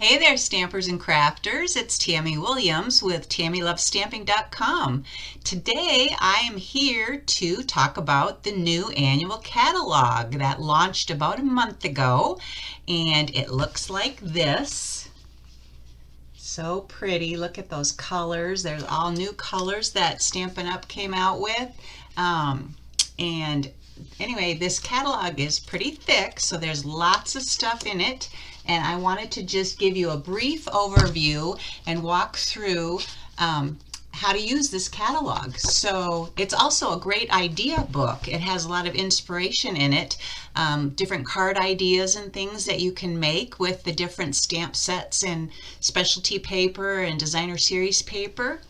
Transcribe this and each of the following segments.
Hey there, stampers and crafters. It's Tammy Williams with TammyLovesStamping.com. Today I am here to talk about the new annual catalog that launched about a month ago, and it looks like this. So pretty. Look at those colors. There's all new colors that Stampin' Up! Came out with. And anyway, this catalog is pretty thick, so there's lots of stuff in it. And I wanted to just give you a brief overview and walk through how to use this catalog. So it's also a great idea book. It has a lot of inspiration in it, different card ideas and things that you can make with the different stamp sets and specialty paper and designer series paper.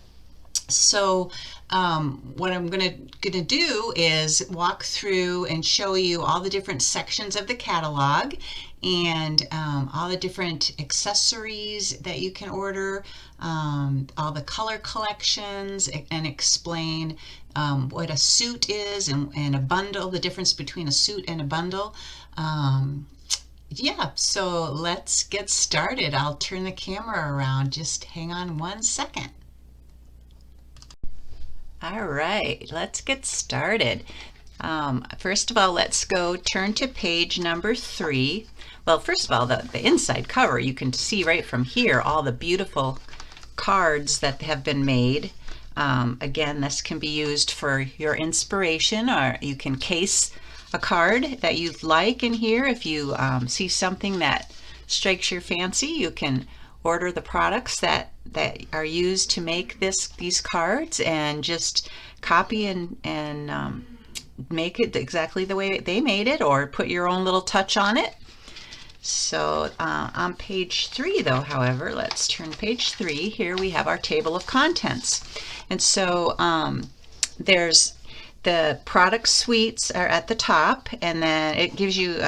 So what I'm gonna do is walk through and show you all the different sections of the catalog and all the different accessories that you can order, all the color collections, and explain what a suit is and a bundle, the difference between a suit and a bundle. Yeah, so let's get started. I'll turn the camera around. Just hang on one second. All right, let's get started. First of all, let's go turn to page number 3. Well, first of all, the inside cover, you can see right from here all the beautiful cards that have been made. Again, this can be used for your inspiration, or you can case a card that you like in here. If you see something that strikes your fancy, you can order the products that are used to make these cards and just copy and make it exactly the way they made it, or put your own little touch on it. So on page 3 though, however, let's turn to page 3. Here we have our table of contents. And so there's the product suites are at the top, and then it gives you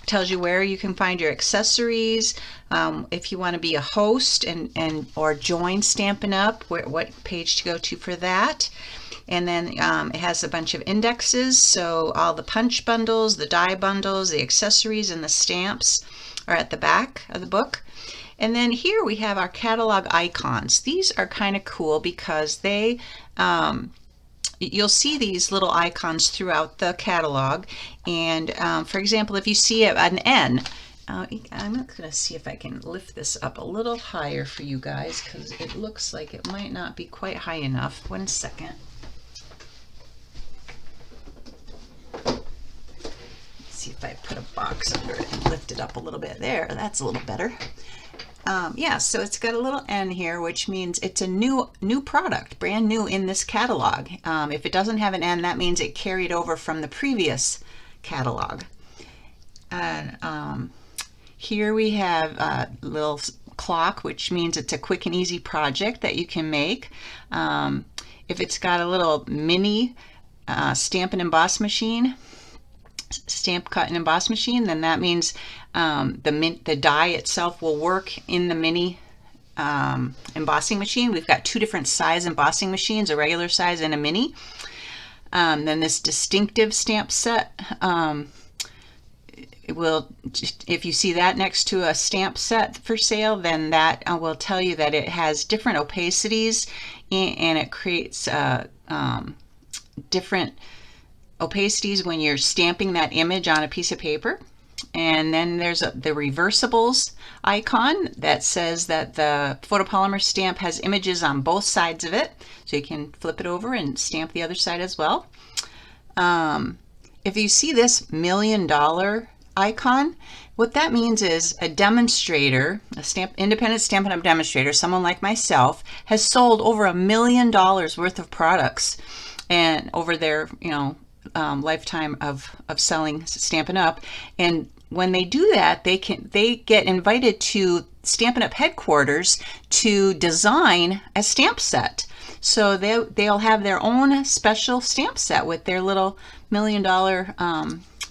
tells you where you can find your accessories, if you want to be a host and or join Stampin' Up, what page to go to for that. And then it has a bunch of indexes, so all the punch bundles, the die bundles, the accessories, and the stamps are at the back of the book. And then here we have our catalog icons. These are kind of cool because they you'll see these little icons throughout the catalog. And for example, if you see an N, I'm going to see if I can lift this up a little higher for you guys, because it looks like it might not be quite high enough. One second. See if I put a box under it and lift it up a little bit. There, that's a little better. Yeah, so it's got a little N here, which means it's a new product, brand new in this catalog. If it doesn't have an N, that means it carried over from the previous catalog. And here we have a little clock, which means it's a quick and easy project that you can make. If it's got a little mini stamp and emboss machine, stamp, cut, and emboss machine, then that means the die itself will work in the mini embossing machine. We've got 2 different size embossing machines, a regular size and a mini. Then this distinctive stamp set, it will, if you see that next to a stamp set for sale, then that will tell you that it has different opacities, and it creates different opacities when you're stamping that image on a piece of paper. And then there's the reversibles icon that says that the photopolymer stamp has images on both sides of it, so you can flip it over and stamp the other side as well. If you see this $1 million icon, what that means is a demonstrator, independent Stampin' Up! Demonstrator, someone like myself, has sold over $1 million worth of products, and over their lifetime of selling Stampin' Up! And when they do that, they get invited to Stampin' Up! Headquarters to design a stamp set. So they'll have their own special stamp set with their little $1 million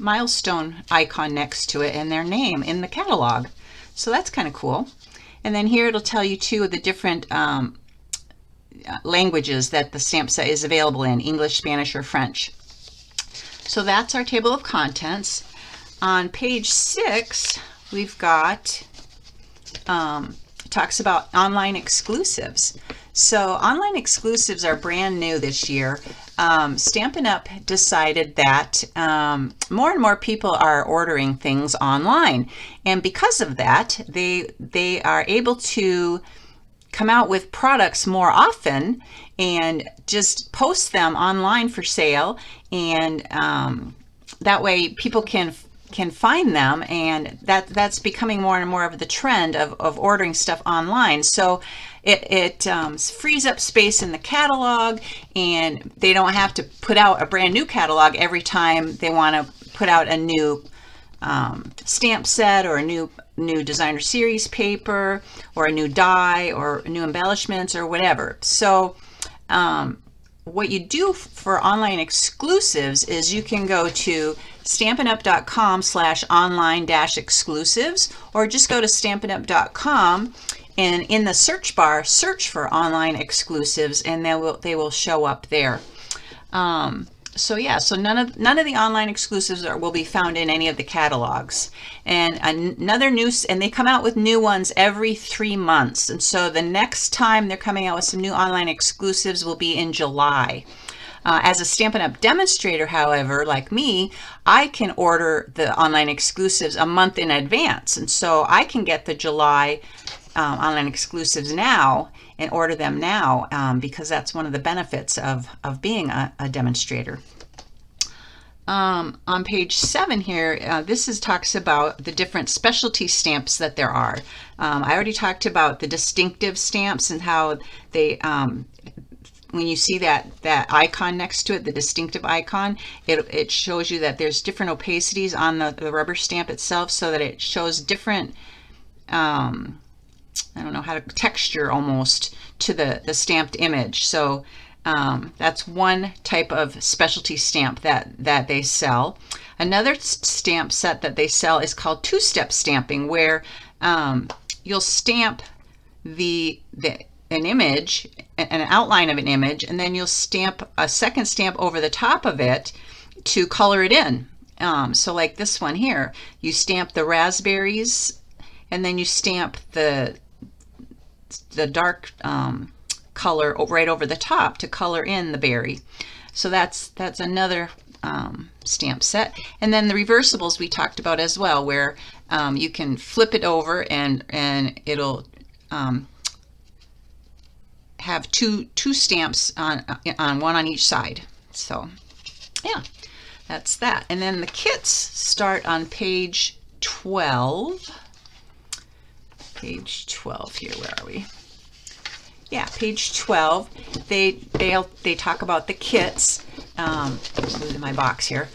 milestone icon next to it and their name in the catalog. So that's kind of cool. And then here it'll tell you too the different languages that the stamp set is available in, English, Spanish, or French. So that's our table of contents. On page 6, we've got talks about online exclusives. So online exclusives are brand new this year. Stampin' Up! Decided that more and more people are ordering things online. And because of that, they are able to come out with products more often and just post them online for sale. And that way people can find them, and that's becoming more and more of the trend of ordering stuff online. So it frees up space in the catalog, and they don't have to put out a brand new catalog every time they want to put out a new stamp set or a new designer series paper or a new die or new embellishments or whatever. So what you do for online exclusives is you can go to stampinup.com/online-exclusives, or just go to stampinup.com and in the search bar search for online exclusives, and they will show up there. So yeah, so none of the online exclusives will be found in any of the catalogs. And another new, and they come out with new ones every 3 months. And so the next time they're coming out with some new online exclusives will be in July. As a Stampin' Up! Demonstrator, however, like me, I can order the online exclusives a month in advance. And so I can get the July online exclusives now and order them now, because that's one of the benefits of being a demonstrator. On page 7 here, this talks about the different specialty stamps that there are. I already talked about the distinctive stamps and how they, when you see that icon next to it, the distinctive icon, it shows you that there's different opacities on the rubber stamp itself, so that it shows different, I don't know how to texture almost to the stamped image. So that's one type of specialty stamp that they sell. Another stamp set that they sell is called two-step stamping, where you'll stamp an image, an outline of an image, and then you'll stamp a second stamp over the top of it to color it in. So like this one here, you stamp the raspberries, and then you stamp the dark color right over the top to color in the berry. So that's another stamp set. And then the reversibles we talked about as well, where you can flip it over and it'll have two stamps on one on each side. So yeah, that's that. And then the kits start on page 12. Page 12 here, where are we? Yeah, page 12. They talk about the kits. Losing my box here.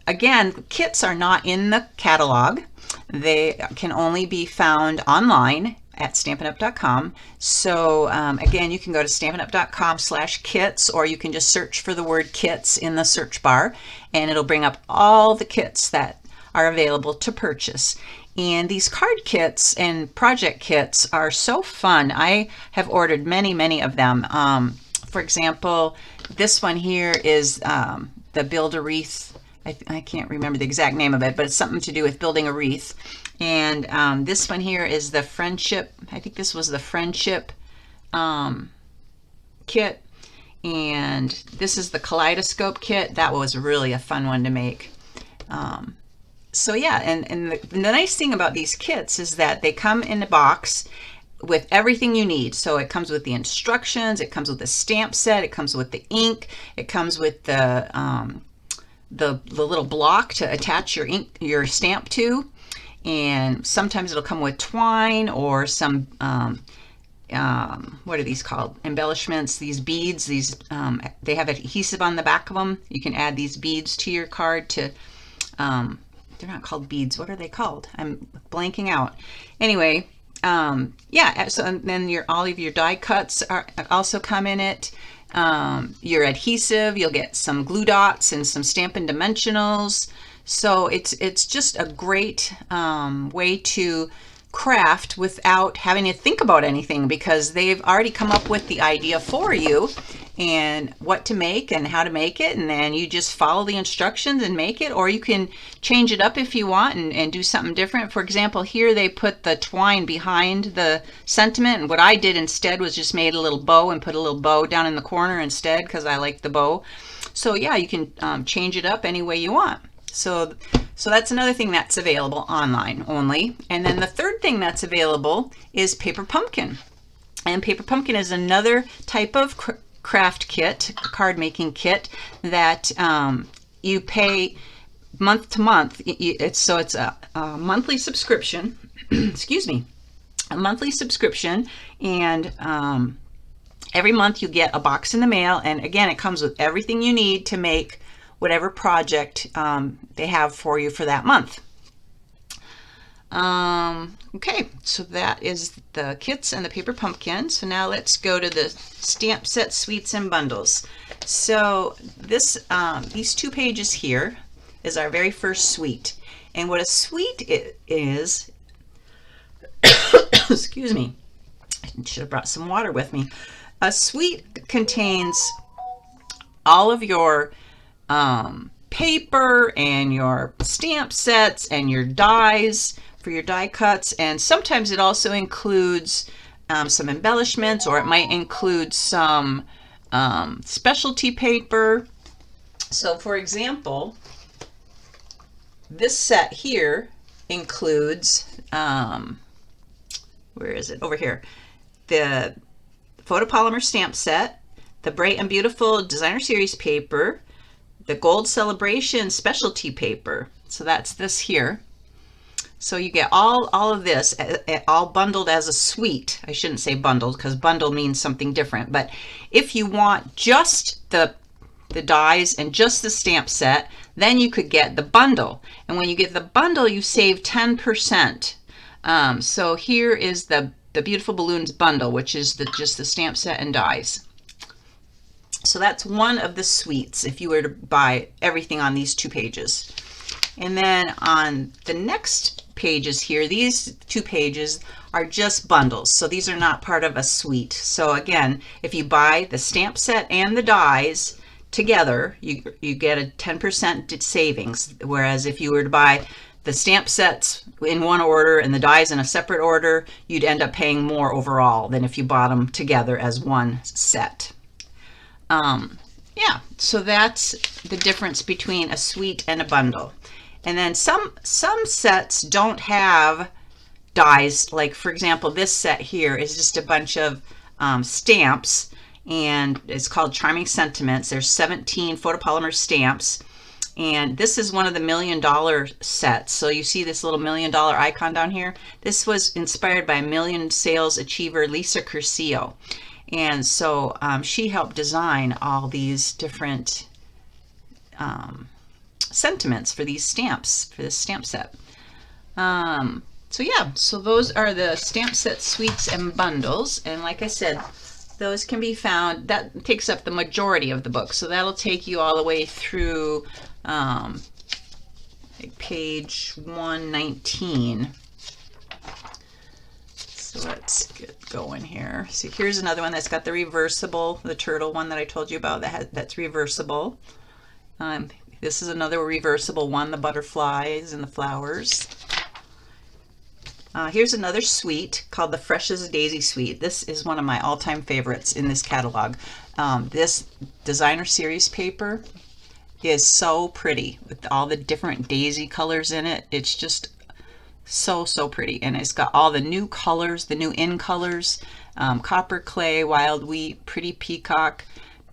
Again, kits are not in the catalog. They can only be found online at stampinup.com. So again, you can go to stampinup.com/kits, or you can just search for the word kits in the search bar, and it'll bring up all the kits that are available to purchase. And these card kits and project kits are so fun. I have ordered many of them. For example, this one here is the Build a Wreath. I can't remember the exact name of it, but it's something to do with building a wreath. And this one here is the Friendship. I think this was the Friendship kit. And this is the Kaleidoscope kit. That was really a fun one to make. So yeah, and the nice thing about these kits is that they come in a box with everything you need. So it comes with the instructions, it comes with the stamp set, it comes with the ink, it comes with the little block to attach your stamp to, and sometimes it'll come with twine or some what are these called? Embellishments, these beads, they have adhesive on the back of them. You can add these beads to your card to they're not called beads. What are they called? I'm blanking out. Anyway, yeah, so and then all of your die cuts also come in it. Your adhesive, you'll get some glue dots and some Stampin' Dimensionals. So it's just a great way to craft without having to think about anything, because they've already come up with the idea for you, and what to make and how to make it, and then you just follow the instructions and make it, or you can change it up if you want and do something different. For example, here they put the twine behind the sentiment, and what I did instead was just made a little bow and put a little bow down in the corner instead because I like the bow. So yeah, you can change it up any way you want. So that's another thing that's available online only. And then the third thing that's available is Paper Pumpkin. And Paper Pumpkin is another type of craft kit, card making kit that you pay month to month. It's a monthly subscription. Excuse me, a monthly subscription, and every month you get a box in the mail. And again, it comes with everything you need to make whatever project they have for you for that month. Okay, so that is the kits and the Paper Pumpkin. So now let's go to the stamp set suites and bundles. So these 2 pages here is our very first suite. And what a suite is, excuse me, I should have brought some water with me. A suite contains all of your paper and your stamp sets and your dies for your die cuts, and sometimes it also includes some embellishments, or it might include some specialty paper. So for example, this set here includes, where is it? Over here. The photopolymer stamp set, the Bright and Beautiful Designer Series paper, the Gold Celebration specialty paper. So that's this here. So you get all of this all bundled as a suite. I shouldn't say bundled because bundle means something different. But if you want just the dies and just the stamp set, then you could get the bundle. And when you get the bundle, you save 10%. So here is the Beautiful Balloons bundle, which is just the stamp set and dies. So that's one of the suites if you were to buy everything on these 2 pages. And then on the next pages here, these 2 pages are just bundles. So these are not part of a suite. So again, if you buy the stamp set and the dies together, you get a 10% savings. Whereas if you were to buy the stamp sets in one order and the dies in a separate order, you'd end up paying more overall than if you bought them together as one set. Yeah, so that's the difference between a suite and a bundle. And then some sets don't have dies. Like for example, this set here is just a bunch of stamps, and it's called Charming Sentiments. There's 17 photopolymer stamps, and this is one of the $1 million sets. So you see this little $1 million icon down here? This was inspired by million sales achiever Lisa Curcio. And so she helped design all these different sentiments for these stamps, for this stamp set. So yeah, so those are the stamp set suites and bundles. And like I said, those can be found, that takes up the majority of the book. So that'll take you all the way through page 119. So let's get going here. See, here's another one that's got the reversible, the turtle one that I told you about that's reversible. This is another reversible one, the butterflies and the flowers. Here's another suite called the Fresh as a Daisy suite. This is one of my all-time favorites in this catalog. This designer series paper is so pretty with all the different daisy colors in it. It's just so pretty, and it's got all the new colors, the new in colors, copper clay, wild wheat, pretty peacock,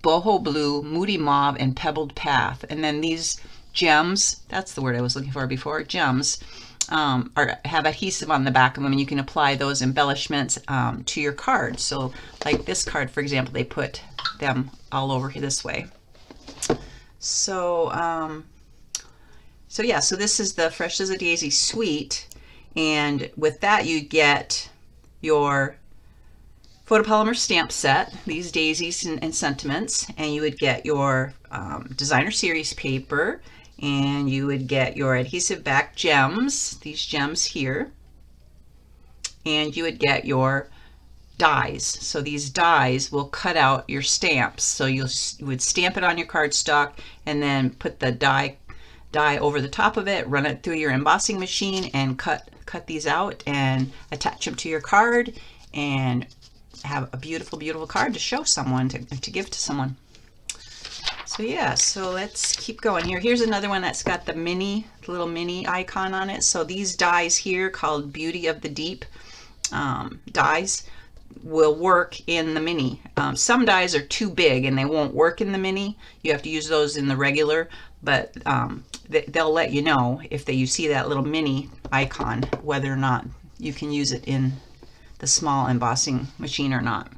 boho blue, moody mauve, and pebbled path. And then these gems, that's the word I was looking for before, gems, have adhesive on the back of them, and you can apply those embellishments to your card. So like this card, for example, they put them all over this way. So yeah, so this is the Fresh as a Daisy suite. And with that, you get your photopolymer stamp set, these daisies and sentiments, and you would get your designer series paper, and you would get your adhesive back gems, these gems here, and you would get your dies. So these dies will cut out your stamps. So you would stamp it on your cardstock and then put the die over the top of it, run it through your embossing machine, and cut these out and attach them to your card, and have a beautiful, beautiful card to show someone, to give to someone. So yeah, so let's keep going here. Here's another one that's got the little mini icon on it. So these dies here, called Beauty of the Deep dies, will work in the mini. Some dies are too big and they won't work in the mini. You have to use those in the regular, but they'll let you know if you see that little mini icon, whether or not you can use it in the small embossing machine or not.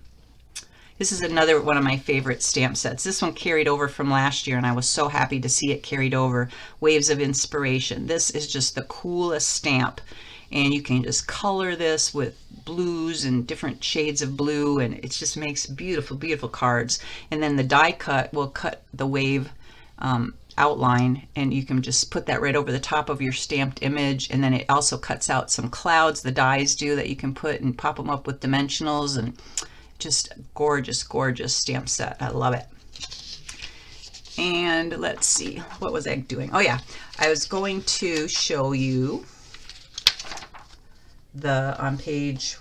This is another one of my favorite stamp sets. This one carried over from last year, and I was so happy to see it carried over. Waves of Inspiration. This is just the coolest stamp, and you can just color this with blues and different shades of blue, and it just makes beautiful, beautiful cards. And then the die cut will cut the wave outline, and you can just put that right over the top of your stamped image. And then it also cuts out some clouds, the dies do, that you can put and pop them up with dimensionals, and just gorgeous, gorgeous stamp set. I love it. And let's see, what was I doing? Oh yeah, I was going to show you on page,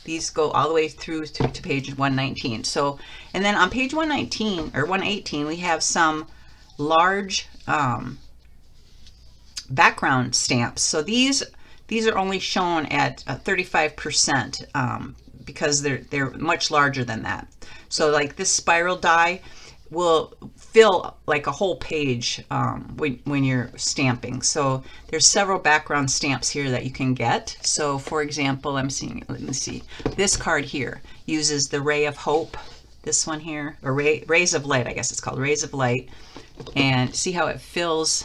these go all the way through to page 119. So, and then on page 119 or 118, we have some large background stamps. So these are only shown at 35%. Because they're much larger than that. So like this spiral die will fill like a whole page when you're stamping. So there's several background stamps here that you can get. So for example, let me see. This card here uses the Ray of Hope. This one here, or Rays of Light, I guess it's called Rays of Light. And see how it fills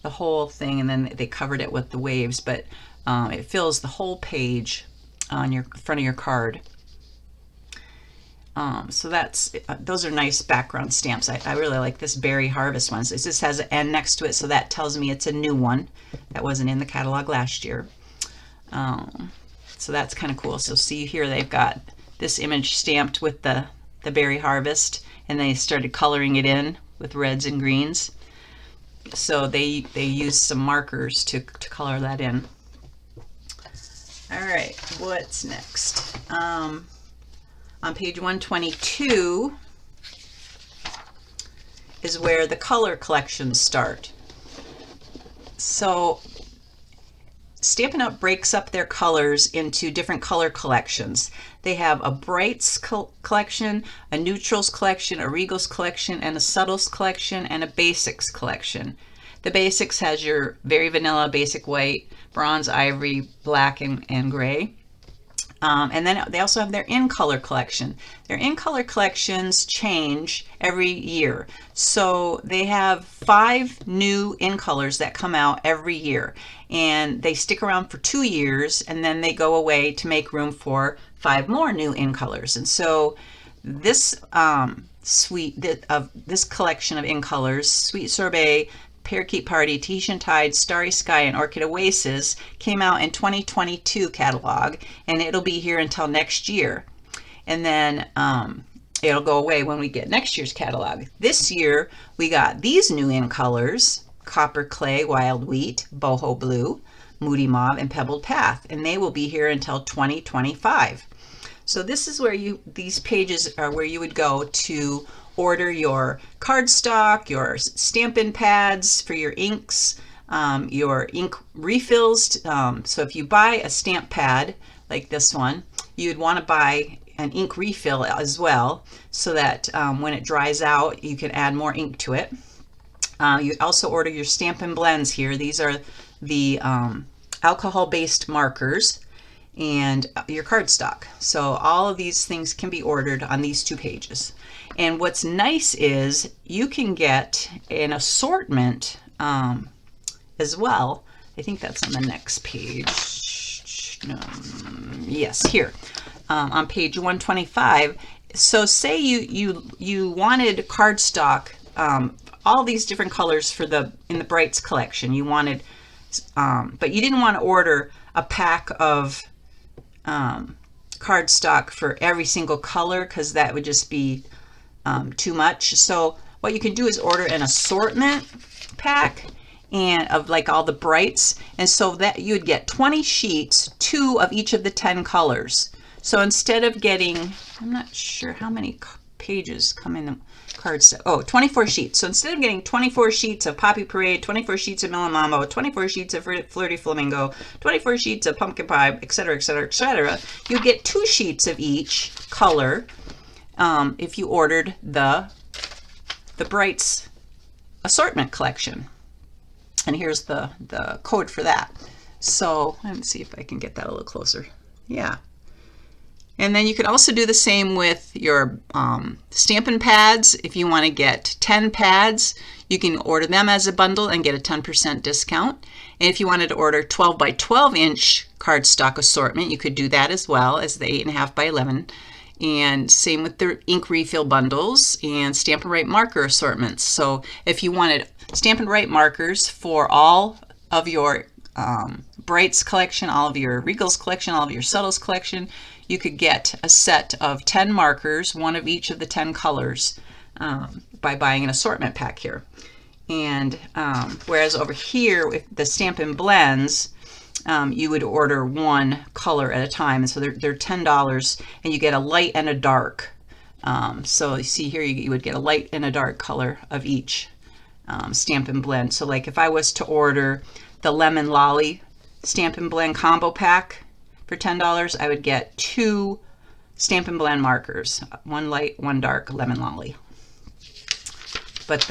the whole thing, and then they covered it with the waves, but it fills the whole page on your front of your card. So those are nice background stamps. I really like this Berry Harvest one. So it just has an N next to it, so that tells me it's a new one that wasn't in the catalog last year. So that's kind of cool. So see here, they've got this image stamped with the Berry Harvest, and they started coloring it in with reds and greens. So they used some markers to color that in. All right, what's next? On page 122 is where the color collections start. So Stampin' Up! Breaks up their colors into different color collections. They have a Brights collection, a Neutrals collection, a Regals collection, and a Subtles collection, and a Basics collection. The Basics has your very vanilla basic white, bronze, ivory, black, and gray. And then they also have their in-color collection. Their in-color collections change every year. So they have 5 new in-colors that come out every year. And they stick around for 2 years, and then they go away to make room for 5 more new in-colors. And so this this collection of in-colors, Sweet Sorbet, Parakeet Party, Tahitian Tide, Starry Sky, and Orchid Oasis, came out in 2022 catalog, and it'll be here until next year. And then it'll go away when we get next year's catalog. This year, we got these new in colors: Copper Clay, Wild Wheat, Boho Blue, Moody Mauve, and Pebbled Path, and they will be here until 2025. So this is where these pages are where you would go to order your cardstock, your Stampin' pads for your inks, your ink refills. So if you buy a stamp pad like this one, you'd want to buy an ink refill as well, so that when it dries out, you can add more ink to it. You also order your Stampin' blends here. These are the alcohol-based markers and your cardstock. So all of these things can be ordered on these 2 pages. And what's nice is you can get an assortment as well. I think that's on the next page. Yes, here on page 125. So say you wanted cardstock, all these different colors in the Brights collection. You wanted, but you didn't want to order a pack of cardstock for every single color because that would just be too much. So what you can do is order an assortment pack and of like all the brights, and so that you'd get 20 sheets, 2 of each of the 10 colors. So instead of getting, I'm not sure how many pages come in the card set. Oh, 24 sheets. So instead of getting 24 sheets of Poppy Parade, 24 sheets of Melon Mambo, 24 sheets of Flirty Flamingo, 24 sheets of Pumpkin Pie, etc., etc., etc., you get 2 sheets of each color if you ordered the Brights assortment collection. And here's the code for that. So let me see if I can get that a little closer. Yeah. And then you can also do the same with your Stampin' Pads. If you want to get 10 pads, you can order them as a bundle and get a 10% discount. And if you wanted to order 12 by 12 inch cardstock assortment, you could do that as well as the 8.5 by 11. And same with the ink refill bundles and Stampin' Write marker assortments. So if you wanted Stampin' Write markers for all of your Brights collection, all of your Regals collection, all of your Subtles collection, you could get a set of 10 markers, 1 of each of the 10 colors, by buying an assortment pack here. And whereas over here with the Stampin' Blends, you would order 1 color at a time, and so they're $10, and you get a light and a dark. So you see here you would get a light and a dark color of each Stampin' Blend. So like if I was to order the Lemon Lolly Stampin' Blend combo pack for $10, I would get 2 Stampin' Blend markers, 1 light, 1 dark Lemon Lolly. But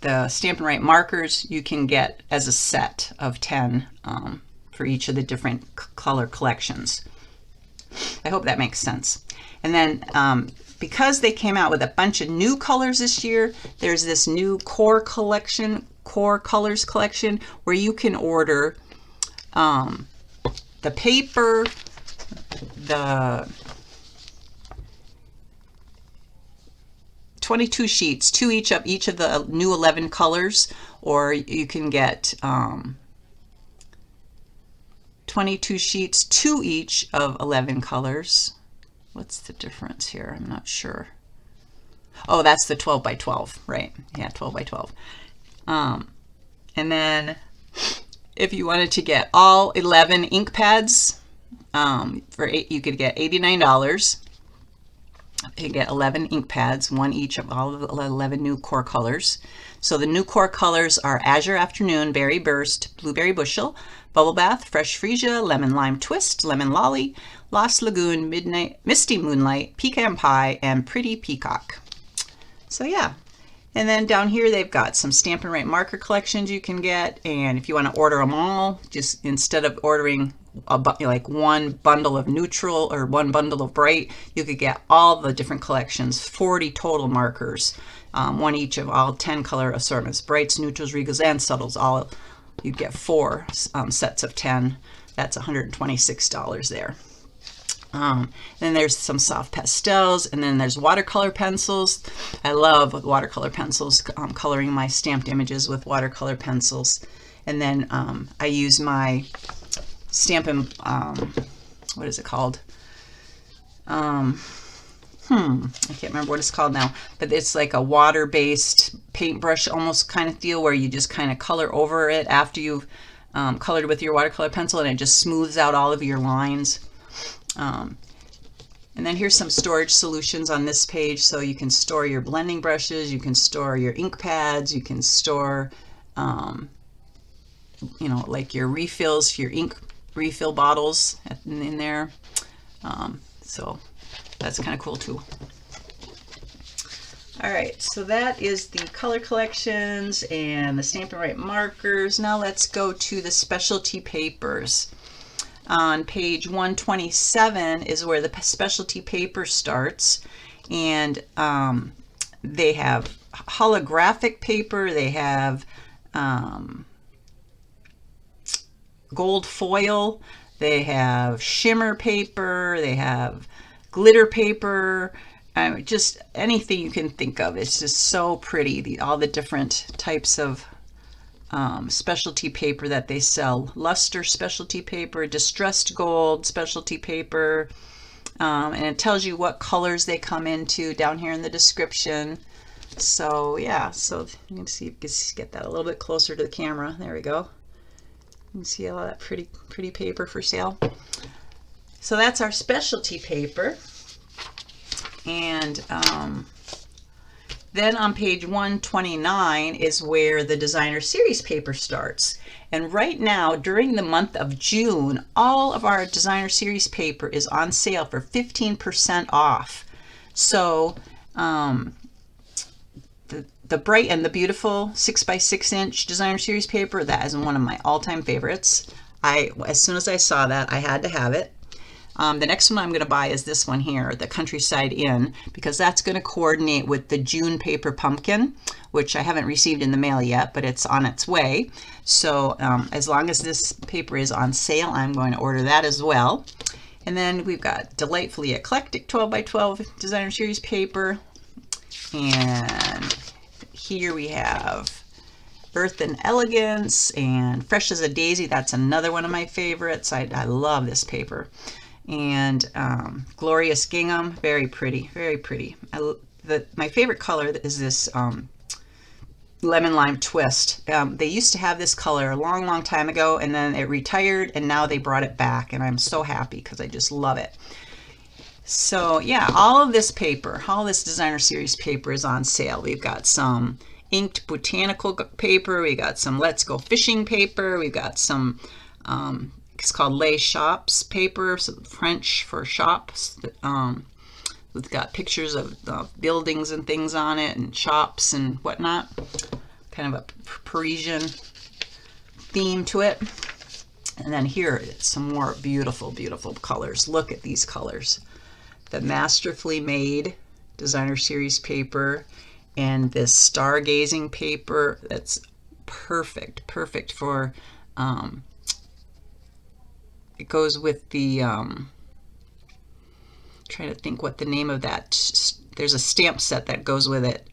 the Stampin' Write markers you can get as a set of 10 for each of the different color collections. I hope that makes sense. And then because they came out with a bunch of new colors this year, there's this new core colors collection where you can order the paper, the 22 sheets, 2 each of each of the new 11 colors, or you can get 22 sheets, 2 each of 11 colors. What's the difference here? I'm not sure. Oh, that's the 12 by 12, right? Yeah, 12 by 12. And then if you wanted to get all 11 ink pads, you could get $89. You get 11 ink pads, 1 each of all of the 11 new core colors. So the new core colors are Azure Afternoon, Berry Burst, Blueberry Bushel, Bubble Bath, Fresh Freesia, Lemon Lime Twist, Lemon Lolly, Lost Lagoon, Midnight, Misty Moonlight, Pecan Pie, and Pretty Peacock. So yeah. And then down here they've got some Stampin' Write marker collections you can get, and if you want to order them all, just instead of ordering like 1 bundle of neutral or 1 bundle of bright, you could get all the different collections, 40 total markers, 1 each of all 10 color assortments, brights, neutrals, regals, and subtles. All you'd get 4 sets of 10. That's $126 there. Then there's some soft pastels, and then there's watercolor pencils. I love watercolor pencils, coloring my stamped images with watercolor pencils. And then I use my Stampin', what is it called? I can't remember what it's called now, but it's like a water-based paintbrush almost kind of deal where you just kind of color over it after you've colored with your watercolor pencil, and it just smooths out all of your lines. And then here's some storage solutions on this page, so you can store your blending brushes, you can store your ink pads, you can store, like your refills, your ink refill bottles in there. So that's kind of cool too. All right, so that is the color collections and the Stampin' Write markers. Now let's go to the specialty papers. On page 127 is where the specialty paper starts, and they have holographic paper, they have gold foil, they have shimmer paper, they have glitter paper, just anything you can think of. It's just so pretty, all the different types of specialty paper that they sell. Luster specialty paper, distressed gold specialty paper, and it tells you what colors they come into down here in the description. So yeah, so you can see, you can get that a little bit closer to the camera. There we go. You can see all that pretty paper for sale. So that's our specialty paper. And then on page 129 is where the designer series paper starts. And right now, during the month of June, all of our designer series paper is on sale for 15% off. So the bright and the beautiful 6x6" designer series paper, that is one of my all-time favorites. As soon as I saw that, I had to have it. The next one I'm going to buy is this one here, the Countryside Inn, because that's going to coordinate with the June paper pumpkin, which I haven't received in the mail yet, but it's on its way. So as long as this paper is on sale, I'm going to order that as well. And then we've got Delightfully Eclectic 12x12 designer series paper. And here we have Earth and Elegance and Fresh as a Daisy. That's another one of my favorites. I love this paper. And Glorious Gingham, very pretty, very pretty. My favorite color is this Lemon Lime Twist. They used to have this color a long time ago, and then it retired, and now they brought it back, and I'm so happy because I just love it. So yeah, all of this paper, all this designer series paper is on sale. We've got some inked botanical paper, we got some Let's Go Fishing paper, we've got some it's called Les Shops paper, some French for shops. We've got pictures of buildings and things on it, and shops and whatnot. Kind of a Parisian theme to it. And then here, some more beautiful, beautiful colors. Look at these colors. The Masterfully Made designer series paper and this stargazing paper. That's perfect for it goes with the trying to think what the name of that, there's a stamp set that goes with it,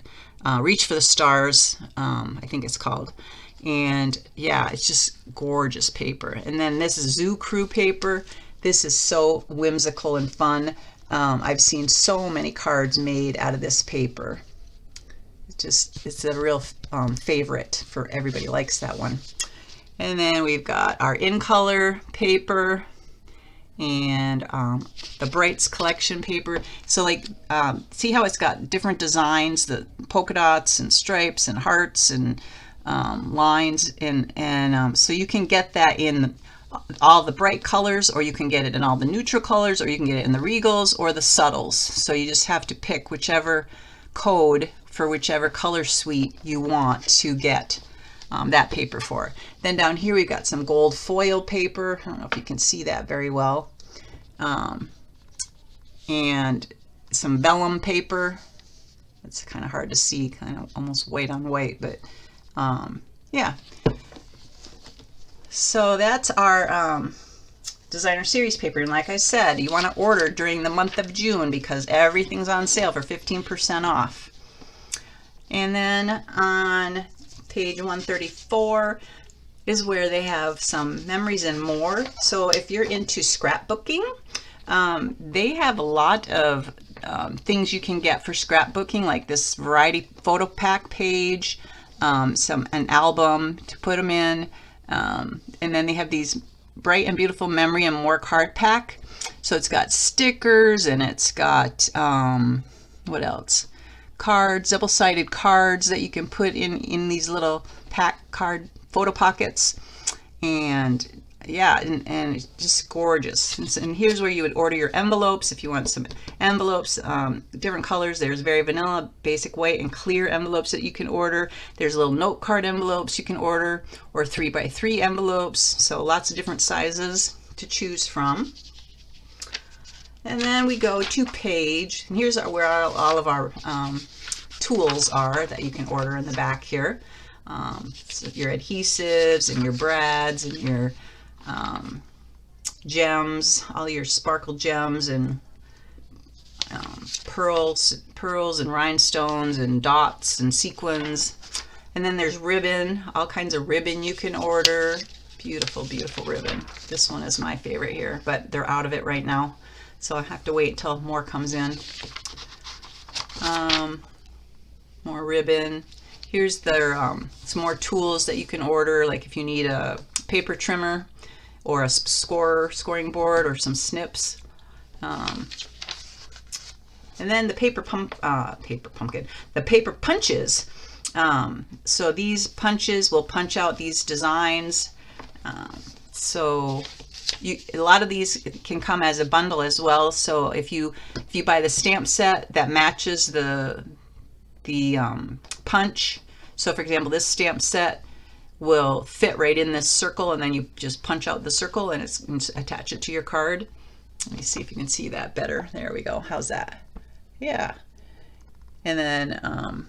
Reach for the Stars, I think it's called. And yeah, it's just gorgeous paper. And then this is Zoo Crew paper. This is so whimsical and fun. I've seen so many cards made out of this paper. It's a real favorite for everybody. Likes that one. And then we've got our In Color paper and the Brights collection paper. So like, see how it's got different designs, the polka dots and stripes and hearts and lines, and so you can get that in all the bright colors, or you can get it in all the neutral colors, or you can get it in the regals or the subtles. So you just have to pick whichever code for whichever color suite you want to get that paper for. Then down here we've got some gold foil paper. I don't know if you can see that very well. And some vellum paper. It's kind of hard to see, kind of almost white on white, but yeah. So that's our designer series paper. And like I said, you want to order during the month of June because everything's on sale for 15% off. And then on page 134 is where they have some Memories and More. So if you're into scrapbooking, they have a lot of things you can get for scrapbooking, like this variety photo pack page, an album to put them in, and then they have these Bright and Beautiful Memory and More card pack. So it's got stickers, and it's got what else? Cards, double-sided cards that you can put in these little pack card photo pockets, and yeah, and it's just gorgeous. And here's where you would order your envelopes if you want some envelopes, different colors. There's very vanilla, basic white, and clear envelopes that you can order. There's little note card envelopes you can order, or 3x3 envelopes. So lots of different sizes to choose from. And then we go to page, and here's where all of our tools are that you can order in the back here. So your adhesives and your brads and your gems, all your sparkle gems and pearls and rhinestones and dots and sequins. And then there's ribbon, all kinds of ribbon you can order. Beautiful, beautiful ribbon. This one is my favorite here, but they're out of it right now. so I have to wait until more comes in. More ribbon. Here's their some more tools that you can order, like if you need a paper trimmer or a scoring board or some snips. And then the paper punches. So these punches will punch out these designs. So a lot of these can come as a bundle as well. So if you buy the stamp set that matches the punch, so for example, this stamp set will fit right in this circle, and then you just punch out the circle and attach it to your card. Let me see if you can see that better. There we go. How's that? Yeah. And then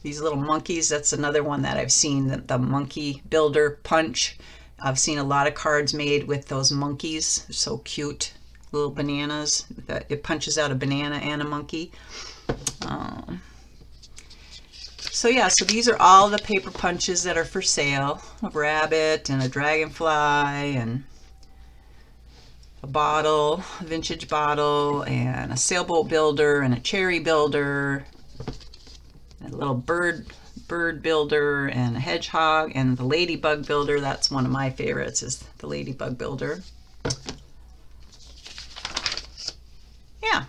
these little monkeys, that's another one that I've seen, the monkey builder punch. I've seen a lot of cards made with those monkeys. They're so cute. Little bananas. It punches out a banana and a monkey. So yeah, so these are all the paper punches that are for sale. A rabbit and a dragonfly and a bottle, a vintage bottle, and a sailboat builder and a cherry builder, a little bird builder and a hedgehog, and the ladybug builder. That's one of my favorites, is the ladybug builder. Yeah,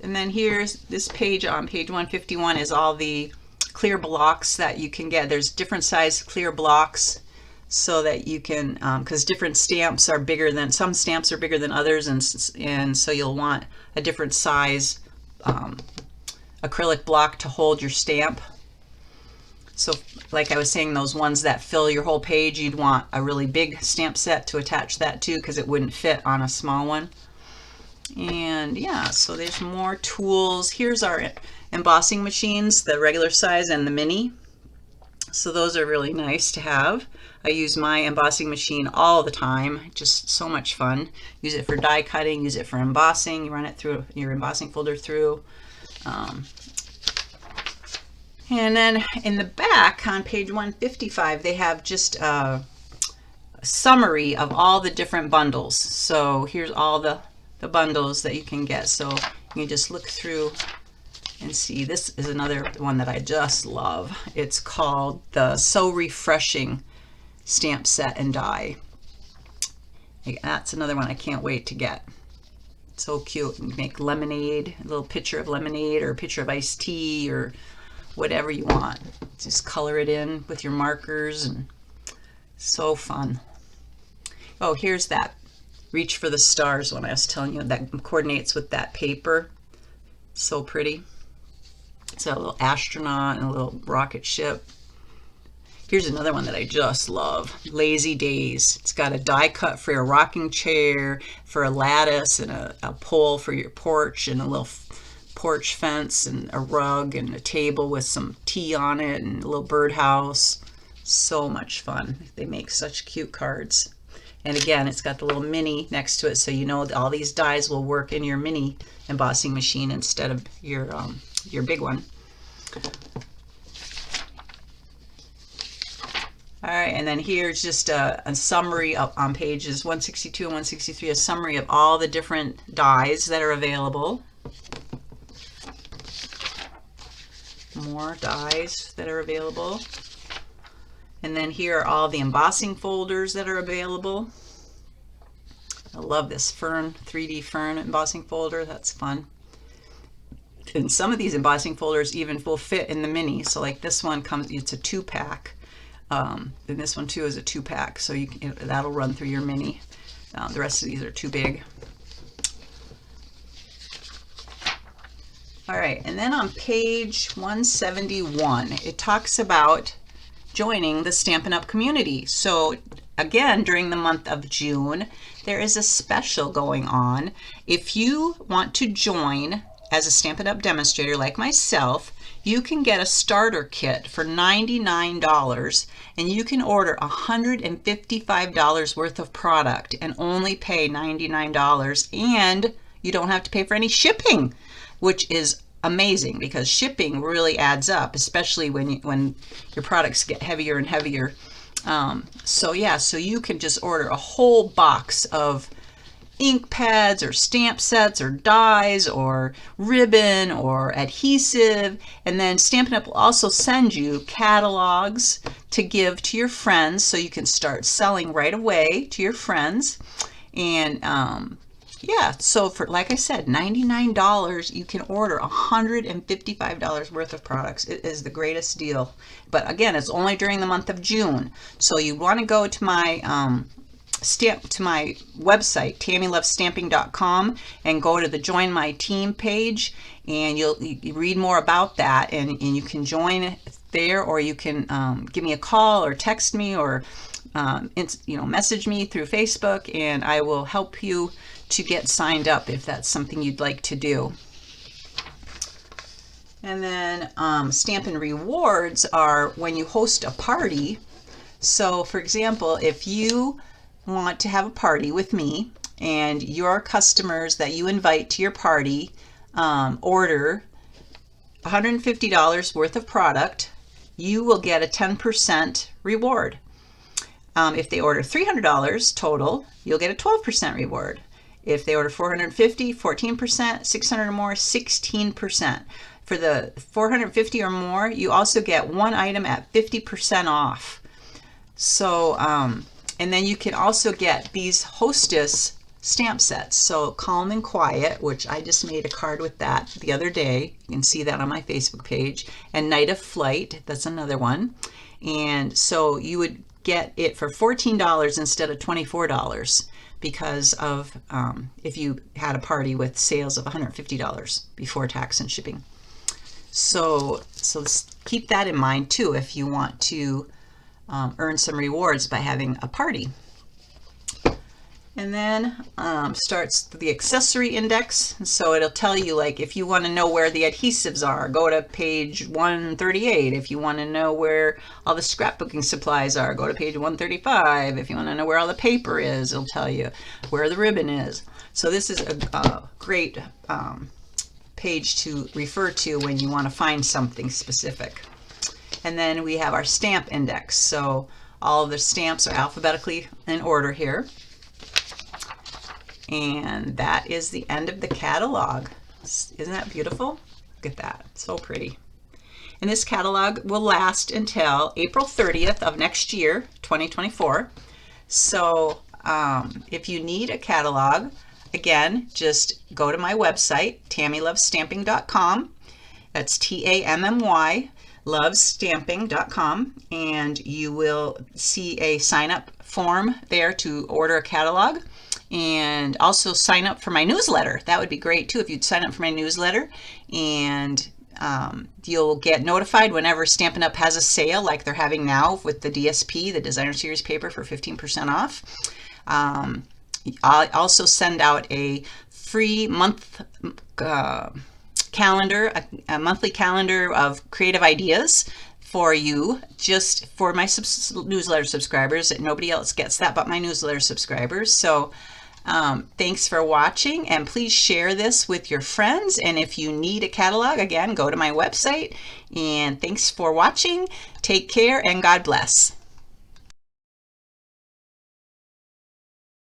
and then here's this page on page 151 is all the clear blocks that you can get. There's different size clear blocks so that you can, because different stamps are bigger than, some stamps are bigger than others, and so you'll want a different size acrylic block to hold your stamp. So like I was saying, those ones that fill your whole page, you'd want a really big stamp set to attach that to, because it wouldn't fit on a small one. And yeah, so there's more tools. Here's our embossing machines, the regular size and the mini. So those are really nice to have. I use my embossing machine all the time. Just so much fun. Use it for die cutting, use it for embossing. You run it through your embossing folder through. And then in the back on page 155, they have just a summary of all the different bundles. So here's all the bundles that you can get. So you can just look through and see. This is another one that I just love. It's called the So Refreshing Stamp Set and Die. That's another one I can't wait to get. So cute. You make lemonade, a little picture of lemonade or a picture of iced tea or whatever you want. Just color it in with your markers, and so fun. Oh, here's that Reach for the Stars one I was telling you that coordinates with that paper. So pretty. It's a little astronaut and a little rocket ship. Here's another one that I just love, Lazy Days. It's got a die cut for a rocking chair, for a lattice, and a pole for your porch, and a little porch fence, and a rug, and a table with some tea on it, and a little birdhouse. So much fun. They make such cute cards. And again, it's got the little mini next to it, so you know all these dies will work in your mini embossing machine instead of your big one. All right, and then here's just a summary on pages 162 and 163, a summary of all the different dies that are available. More dies that are available. And then here are all the embossing folders that are available. I love this fern, 3D fern embossing folder. That's fun. And some of these embossing folders even will fit in the mini. So like this one comes, it's a 2-pack. And this one too is a 2-pack. So that'll run through your mini. The rest of these are too big. All right, and then on page 171, it talks about joining the Stampin' Up! Community. So again, during the month of June, there is a special going on. If you want to join as a Stampin' Up! Demonstrator like myself, you can get a starter kit for $99, and you can order $155 worth of product and only pay $99, and you don't have to pay for any shipping, which is amazing because shipping really adds up, especially when your products get heavier and heavier. So yeah, so you can just order a whole box of ink pads or stamp sets or dies or ribbon or adhesive. And then Stampin' Up! Will also send you catalogs to give to your friends so you can start selling right away to your friends. And yeah, so for, like I said, $99, you can order $155 worth of products. It is the greatest deal. But again, it's only during the month of June. So you want to go to my website, TammyLovesStamping.com, and go to the Join My Team page, and you read more about that, and you can join there, or you can give me a call or text me or message me through Facebook, and I will help you to get signed up if that's something you'd like to do. And then Stampin' Rewards are when you host a party. So for example, if you want to have a party with me and your customers that you invite to your party order $150 worth of product, you will get a 10% reward. If they order $300 total, you'll get a 12% reward. If they order $450, 14%, $600 or more, 16%. For the $450 or more, you also get one item at 50% off. So, and then you can also get these Hostess stamp sets. So Calm and Quiet, which I just made a card with that the other day. You can see that on my Facebook page. And Night of Flight, that's another one. And so you would get it for $14 instead of $24 because of if you had a party with sales of $150 before tax and shipping. So keep that in mind too if you want to earn some rewards by having a party. And then starts the accessory index. So it'll tell you, like, if you want to know where the adhesives are, go to page 138. If you want to know where all the scrapbooking supplies are, go to page 135. If you want to know where all the paper is, it'll tell you where the ribbon is. So this is a great page to refer to when you want to find something specific. And then we have our stamp index. So all of the stamps are alphabetically in order here. And that is the end of the catalog. Isn't that beautiful? Look at that, so pretty. And this catalog will last until April 30th of next year, 2024. So if you need a catalog, again, just go to my website, TammyLovesStamping.com. That's TAMMY, lovesstamping.com, and you will see a sign-up form there to order a catalog. And also sign up for my newsletter. That would be great too if you'd sign up for my newsletter, and you'll get notified whenever Stampin' Up! Has a sale like they're having now with the DSP, the Designer Series paper, for 15% off. I'll also send out a free month calendar, a monthly calendar of creative ideas for you, just for my newsletter subscribers. Nobody else gets that but my newsletter subscribers. So thanks for watching, and please share this with your friends. And if you need a catalog, again, go to my website. And thanks for watching. Take care, and God bless.